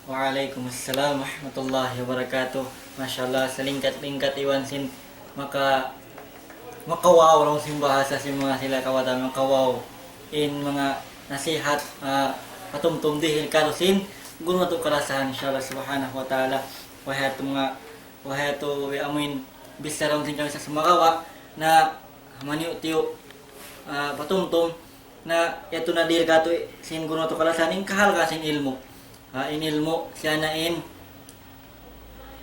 S3: Waalaikumsalam warahmatullahi wabarakatuh. Masyaallah, sa lingkat-lingkat iwan sin makawaw rong sin bahasa sin mga sila kawata makawaw in mga nasihat patumtum dihil karusin guna to karasahan insyaallah subhanahu wa ta'ala. Wahaya to amin bisa rong sin kami sa sumakawa na maniyo tiyo patumtum na ito na dihil kato sin guna to karasahan in kahal ka sin ilmo. In ilmo siya na in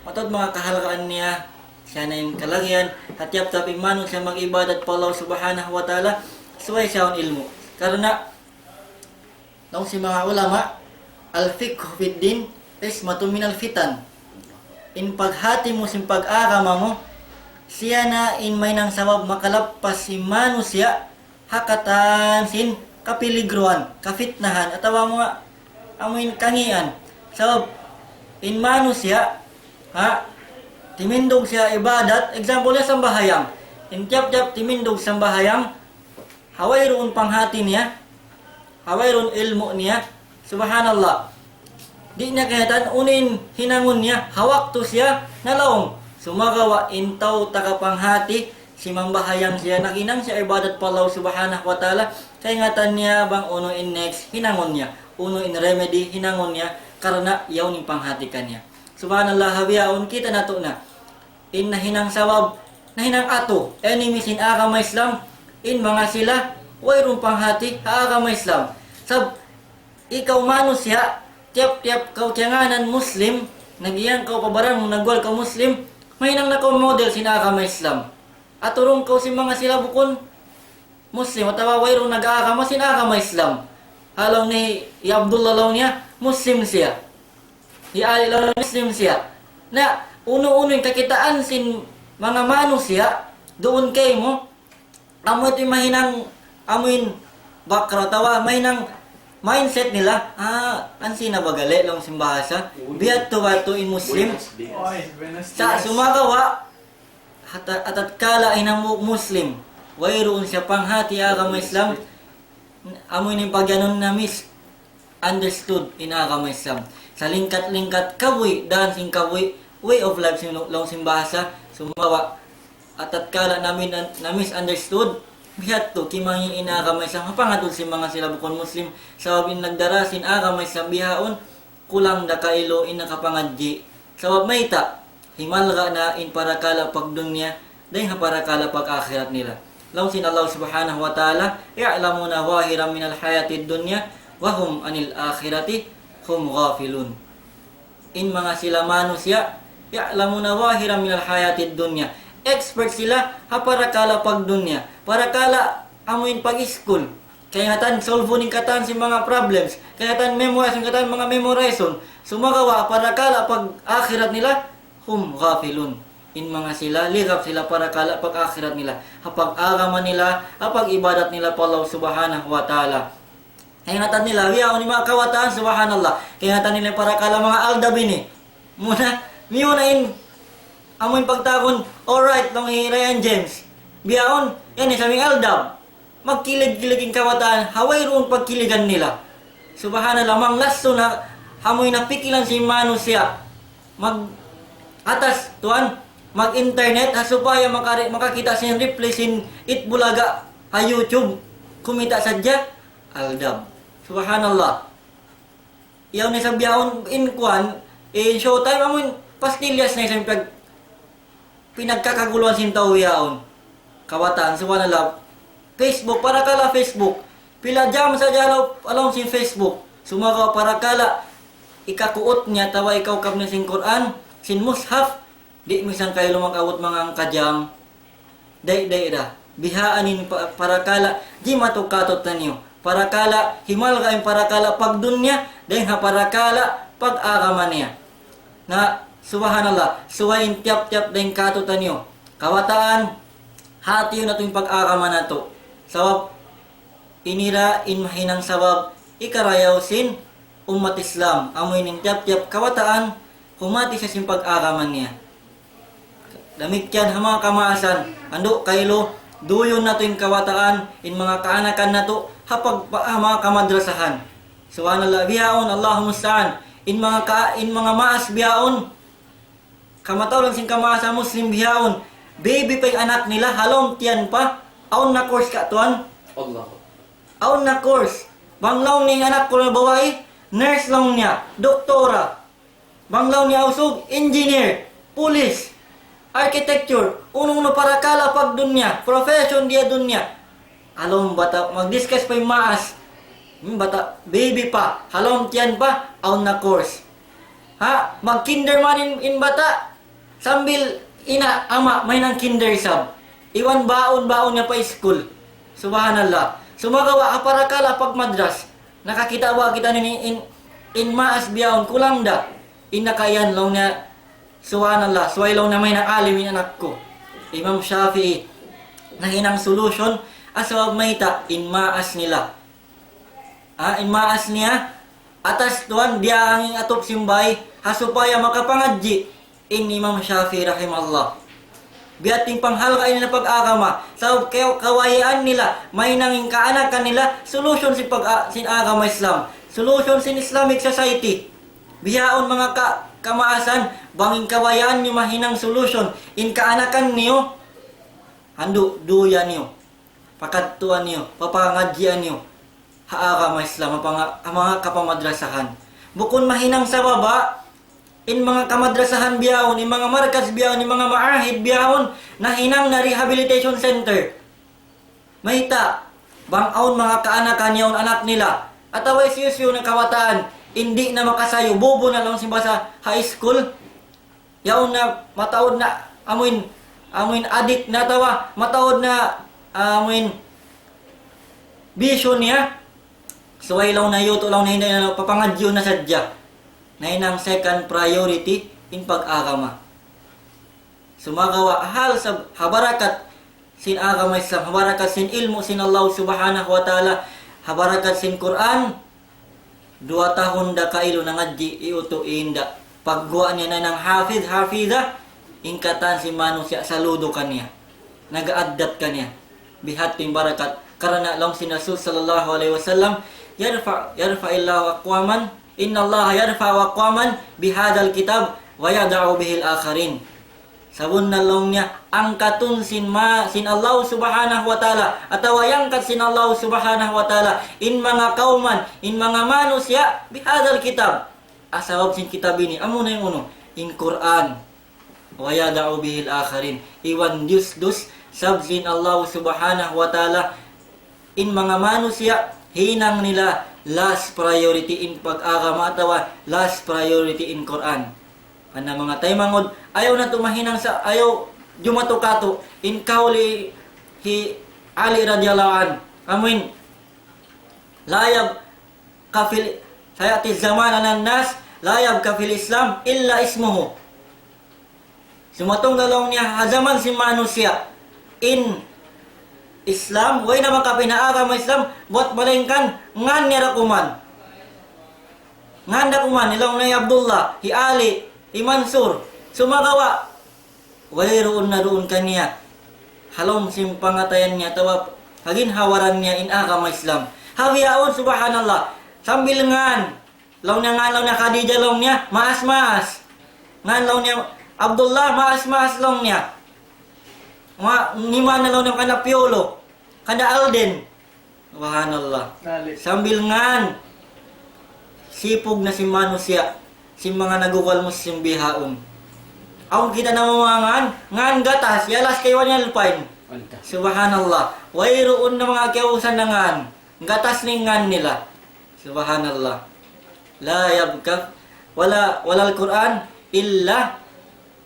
S3: matod mga kahalagaan niya siya na in kalagyan at yap-tap imanong siya mag-ibadat pa Allah subhanahu wa ta'ala suway siya ang ilmo karena nung si mga ulama al-fiqh fid din ismatun min al-fitan in paghati mo sin pag-agama mo siya na in may nang sabab makalapas si manusia hakatan sin kapiligruan, kafitnahan atawa mga amoy kangian. Sabab in manusia timindog siya ibadat, example niya sambahayang. In tiap-tiap timindog sambahayang, haway roon panghati niya, haway roon ilmu niya, subhanallah. Di niya kahatan, unin hinangon niya, hawak to siya, nalaong. Sumagawa, intaw takapanghati, si mambahayang siya, nakinang siya ibadat palaw subhanahu wa ta'ala, kaya ngatan niya bang uno in next, hinangon niya. Uno in remedy, hinangon niya, karena yaw ni panghati kanya. Subhanallah, habiyaon, kita na to na. In nahinang sawab, nahinang ato, enemies in agama Islam, in mga sila, wayrong panghati, agama Islam. Sab, ikaw manusia, tiap-tiap kau tiyanganan Muslim, nagyan kau pabarang nagwal kau Muslim, mahinang na kau model sin agama Islam. Aturong kau si mga sila bukon Muslim, atawa wayrong nag-agama sin agama Islam. Halaw ni Abdullah law niya, Muslim siya. Ali law Muslim siya. Na uno-uno yung kakitaan sin mga manusia, doon kay mo, amo ito mahinang, amoin bakra tawa, mahinang mindset nila, ansi na bagali lang simbahasa, biyat to in Muslim, sa sumagawa, atat kala inang Muslim, wayroon siya panghati agama Islam, amoy ni pagyanon na misunderstood in agama Islam. Sa lingkat-lingkat kaboy, dancing kaboy, way of life long simbahasa, sumawa, atat kala namin na misunderstood, bihat to kimanging inagamay sa mapangatod si mga sila bukon Muslim sabab in nagdarasin agamay sa bihaon kulang da kailo in nakapangadji sabab mayta himalga na in parakala pag dunya dahi ha parakala pag akhirat nila. Law sin Allah subhanahu wa ta'ala ya'lamuna zahiran min al-hayatid dunya wa hum anil akhirati hum ghafilun. In mga sila manusia ya'lamuna zahiran min al-hayatid dunya, expert sila ha parakala pag dunya, parakala amuin pag school, kaya tan solve ning katan si mga problems, kaya tan memorize ning katan mga memorization, sumagawa parakala pag akhirat nila hum ghafilun. In mga sila ligap sila parakala pag akhirat nila, hapag agama nila, hapag ibadat nila pa Allah subhanahu wa ta'ala. Kaya tan nila wiya ni mga kawataan subhanallah, kaya tan nila parakala mga aldabini muna in amoy pagtagon, alright, long Ryan James. Biyaon, yan sa aming aldab. Magkilig-kiligin kawataan, haway roon pagkiligan nila. Subhanallah, mang lasto na, amoy napikilan si manusia. Atas, tuan, mag-internet, supaya makakita sin replay sin Itbulaga, YouTube, kumita sadya, aldab. Subhanallah. Iyaw ni sa biyaon, in showtime, amoy pastillas na isang pinagkakaguluhan sin tao yaon. Kawataan, subhanallah. Facebook, para kala Facebook. Pila jam sa jalaw, along sin Facebook. Sumagaw para kala, ikakuot niya, tawa ikaw kap na sin Quran, sin mushaf, di misang kayo lumag-awot mga kajam. Day ra. Bihaanin para kala, di matukatot na niyo. Para kala, himal ka yung para kala pag dunya, day ha para kala pag agama niya. Na, subhanallah, suwain tiap-tiap din katutan nyo. Kawataan, hati yun na ito yung pag-agama na to. Sabab, inira, inmahinang sabab, ikarayaw sin umat Islam. Amoy ning tiap-tiap kawataan, humati siya sin pag-agaman niya. Damikyan, mga kamaasan, ando, kailo, duyon na ito yung kawataan, in mga kaanakan na to, hapag mga kamadrasahan. Subhanallah, bihaon, Allahumma sa'an, in mga maas bihaon, kamataw lang sing kamasa Muslim bihaon, baby pa yung anak nila, halong tiyan pa, aon na course ka tuan,
S5: Allah.
S3: aon na course, banglaw ni anak ko na babae, nurse lang niya, doktora, banglaw niya usog, engineer, police, architecture, unong para kala pag dunya, profession dia dunya, along bata, mag-discuss pa yung maas, bata, baby pa, halong tiyan pa, aon na course, mag-kinder man in bata, sambil ina, ama, may nang kinder sab. Iwan baon niya pa school. Subhanallah. Sumagawa para kala pag madras. Nakakita kita nini in maas biyaon kulang da. Inakayan long niya. Subhanallah. Suway long na may nang alim in anak ko. Imam Shafi'i na hinang solution asawag mahita in maas nila. In maas niya atas tuan dia angin atop simbay hasupaya makapangadji in Imam Shafi'i rahimahullah. Biating panghalga nila pag-agama sa kawayaan nila may nanging kaanakan nila solution sin agama Islam, solution sin Islamic society. Bihaon mga kamaasan banging kawayaan niyo mahinang solution in kaanakan niyo hando duya niyo pakadtuan niyo papangadjian niyo agama Islam mga kapamadrasahan. Bukon mahinang sa baba in mga kamadrasahan biyahon, in mga markas biyahon, in mga maahid biyahon, na hinang na rehabilitation center. Mahita, bangaon mga kaanakan yaon anak nila. At away siyusyo ng kawataan, hindi na makasayo, bobo na lang simba sa high school. Yaon na mataod na, amuin addict na tawa, mataod na, vision niya. So ay law na yuto, law na hindi na papangadyo na sadya. Na inang second priority in pag-agama. Sumagawa hal sa habarakat sin agama Islam, habarakat sin ilmu sin Allah subhanahu wa ta'ala, habarakat sin Quran, 2 tahun da kailo na ngadji iuto inda. Pagguwa niya na ng hafidha, ingkatan si manusia saludo kaniya. Nagaaddat kaniya. Bihating barakat. Karena lang sin Rasul sallallahu alaihi wasallam, yarfa illahu aqwaman, Inna Allah yarfa'u aqwaman bihadal kitab wa yada'u bihil akharin. Sabun na long niya angkatun sin Allah subhanahu wa ta'ala atawa yangkat sin Allah subhanahu wa ta'ala in mga kauman, in mga manusia bihadal kitab. Asawab sin kitab ini amo na yung uno in Quran wa yada'u bihil akharin. Iwan dus sab sin Allah subhanahu wa ta'ala in mga manusia hinang nila last priority in pag-agama atawa last priority in Quran. Ana mga taymangod ayaw na tumahinang sa ayaw jumatukato in kauli hi Ali radhiyallahu an. Amin. Layab kafil sayati zaman anan nas layab kafil Islam illa ismuhu. Sumatong dalawang niya zaman si manusia in Islam, way na makapinaagama Islam, buat balengkan, ngan niya kuman. Ngan da kuman, ilong na Abdullah, hi Ali, hi Mansur, sumagawa. Way roon na roon kaniya. Halong simpangatayan niya, tawap, hagin hawaran niya in agama Islam. Hawiyaon, subhanallah, sambil ngan, law na Khadijah long niya, maas-maas. Ngan law niya, Abdullah, maas-maas long niya. Nima na lang ng kana Piolo, kana Alden. Subhanallah. Sambil ngan sipog na si manusia, si mga nagukal mo sim bihaon. Aung kita na mamangan, ngan gatas, yalas kayo niya lupain. Subhanallah. Wayroon na mga kiausan na ngan. Gatas ni ngan nila. Subhanallah. La yabkaf wala al-Quran illa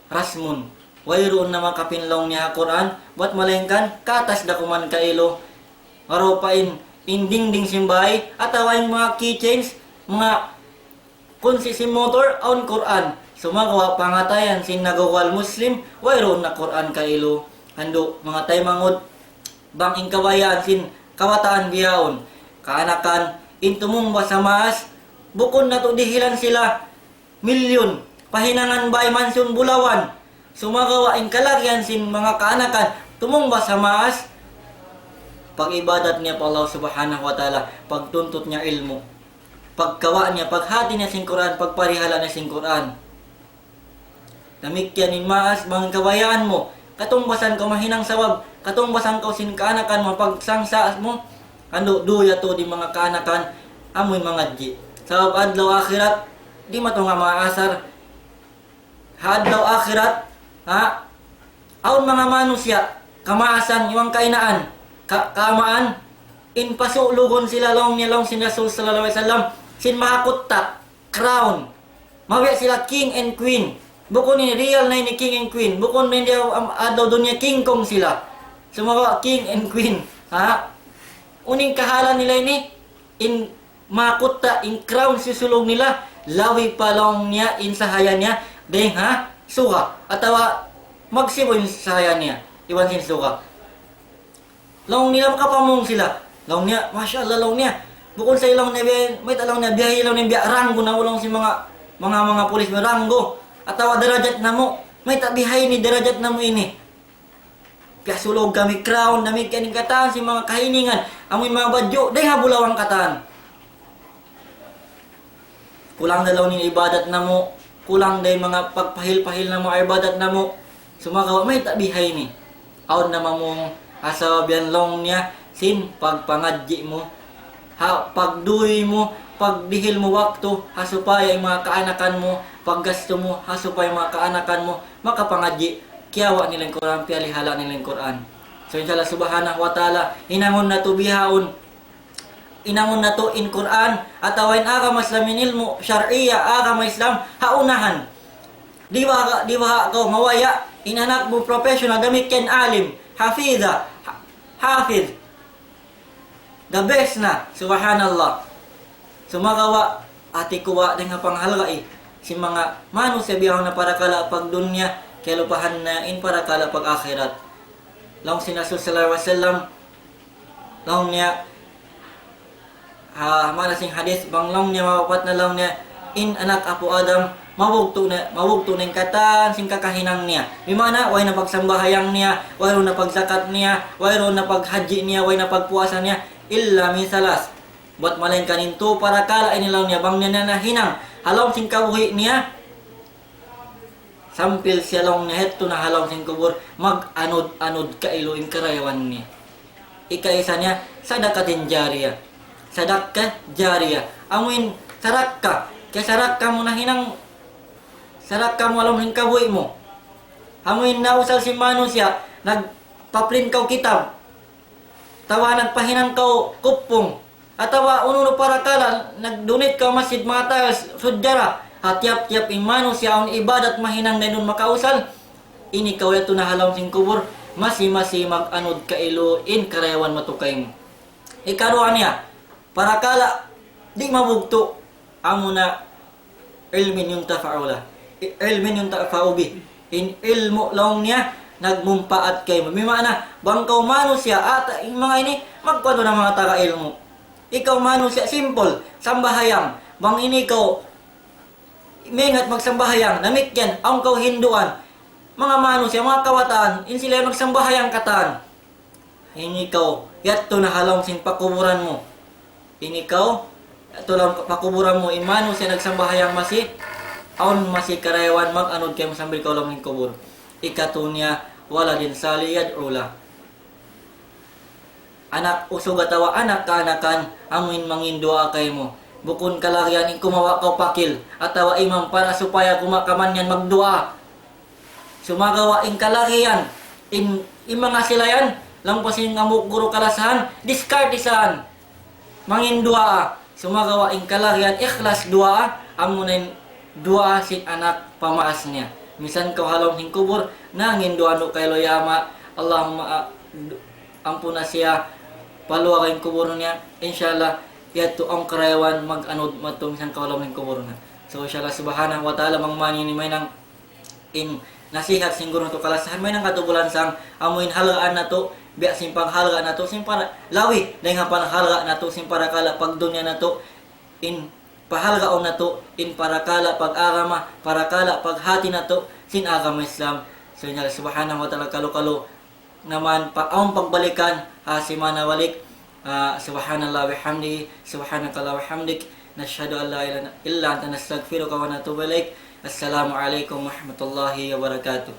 S3: rasmun. Wayroon na makapinlong niya Quran, buat malengkan, katas da kuman kailo, marupain, inding-ding simbay, at awain mga keychains, mga konsisi motor, on Quran. Sumagawa pangatayan, sin nagawal Muslim, wayroon na Quran kailo. Hando, mga taymangod, bang ingkawayan, sin kawataan biyaon, kaanakan, intumong basamaas, bukon na to dihilan sila, milyon, pahinangan bay mansyon bulawan, sumagawa in kalagyan sin mga kaanakan tumumba sa maas pag-ibadat niya pa Allah subhanahu wa ta'ala, pagtuntot niya ilmu, pagkawa niya, paghati niya sin Quran, pagparihala niya sin Quran. Namikyan in maas mga kawayaan mo, katungbasan ko mahinang sawab, katungbasan ko sin kaanakan mo, pagsangsa mo ando duya to di mga kaanakan amoy mga di sawab adlaw akhirat di matunga maasar hadlaw akhirat. Aun mga manusia, kamaasan, iwang kainaan, kamaan, in pasulugon sila long sin Rasul sallallahu alaihi wasallam, sin mahakutta, crown, mawiya sila king and queen, bukon ni real na ni king and queen, bukon na hindi adaw dunya king kong sila, sumawa king and queen, uning kahalan nila ini, in makutta, in crown sisulong nila, lawi palong niya, in sahaya niya, deng suha, atawa magsibo yung sahaya niya. iwan sin suka. Long nila makapamong sila. Long niya, masyaallah long niya. Bukod sa ilang niya, may talang niya, biyahe ilang niya, ranggo na ulong si mga pulis, may ranggo. Atawa derajat na mo, may tabihay ni derajat na mo ini. Kaya sulog kami crown, nami kaning kataan, si mga kahiningan, amoy mga badyo, day habulawang kataan. Kulang dalaw ni ibadat na mo, kulang day mga pagpahil-pahil na mo, ibadat na mo. Sumagawa, may tabihay ni. Aon na mamong asabian long niya, sin pagpangadji mo, pagduy mo, pagdihil mo waktu, hasupaya yung mga kaanakan mo, paggasto mo, hasupaya yung mga kaanakan mo, makapangadji, kiyawa nilang Quran, pialihala nilang Quran. So inshallah subhanahu wa ta'ala, inangon na to bihaon, inangon na to in Quran, at awain agama islamin ilmu, syar'iyya, agama Islam, haunahan. Di ba ako mawaya, inanak mo professional, damit ken alim, hafiza, hafiz, the best na, subhanallah. Sumagawa, ati kuwa din nga panghalga si mga manu sa biyahon na para kala pag dunya, kaya lupahan na in para kala pag akhirat. Long si Rasul sallallahu alaihi wasallam, long niya, mana sing hadis, bang long niya, mapapat na long niya, in anak Apo Adam, mawugto na yung katan, sing kakahinang niya. Mimana, way na pagsambahayang niya, way na pagzakat niya, way na paghaji niya, way na pagpuasa niya, illa min salas. Buat malain kaninto para kala inilaw niya bang niya na hinang halong sing kabuhi niya sampil siya long niya heto na halong sing kubur mag-anod kailuin karayawan niya. Ika-isa niya sadakatin jariya, sadaka jariya, amuin sarak ka, kaya sarak ka mo na hinang, sarak ka mo halong sing kabuhi mo, amuin nausal si Manu siya nagpaprint kaw kitab, tawa nagpahinang kaw kupong, atawa uno para kala nagdonate ka masjid mga tiles sudyara hatiap-tiap imano siya ang ibadat mahinang na nun makausal ini kaw yato na halong sing kubur masi mag-anod kailo in karayawan matukay mo. Ikaruan niya para kala di mabugto amo na ilmin yung tafa'ula, ilmin yung tafa'ubi, in ilmo lang niya nagmumpaat kay mo. May mana bangkaw mano siya at mga ini magkwado ng mga taga-ilmo. Ikaw mano siya simple, sambahayang. Bang ini ko mengat magsambahayang, namit yan, ang kaw hinduan. Mga mano siya, mga kawataan, in sila magsambahayang kataan. Ini kaw, yato na halong sing pakuburan mo. Ini kaw, yato lang pakuburan mo, imano siya nagsambahayang masi, aon masi karayawan mag-anod kayo masambil kaw lang ng kubur. Ikato niya, wala din saliyad ula. Anak usog atawa anak kaanakan amuin mangindua kay mo bukon kalagyan in kumawa kaw pakil atawa imam para supaya kumakaman yan magdua sumagawa in kalagyan in mga silayan lang pa sing ngamuk guru kalasahan discard isahan mangindua sumagawa in kalagyan ikhlas dua amunin dua si anak pamaas niya misan kaw halong hing kubur nangindua no kay loyama Allahumma ampuna siya paluwa kayong kuburo niya, inshallah, yato ang karayawan mag-anod matong isang kawalam ng kuburo na. So, inshallah, subhanahu wa ta'ala, mangmani ni may nang in nasihat singguro to kalasahan, may nang katubulan sang amuin halagaan na to, biya simpang halagaan na to, simpara, lawi, dahil nga panahalagaan na to, simpara kala pagdunya na to, in pahalagaon na to, in para kala pag-agama, para kala paghati na to, sin agama Islam. So, inshallah, subhanahu wa ta'ala, kalo-kalo, naman ang pagbalikan si manawalik subhanallah wa hamdi subhanakallah wa hamdik nashhadu an la ilaha illa anta nastaghfiruka wa natubu ilaik. Assalamu alaikum warahmatullahi wabarakatuh.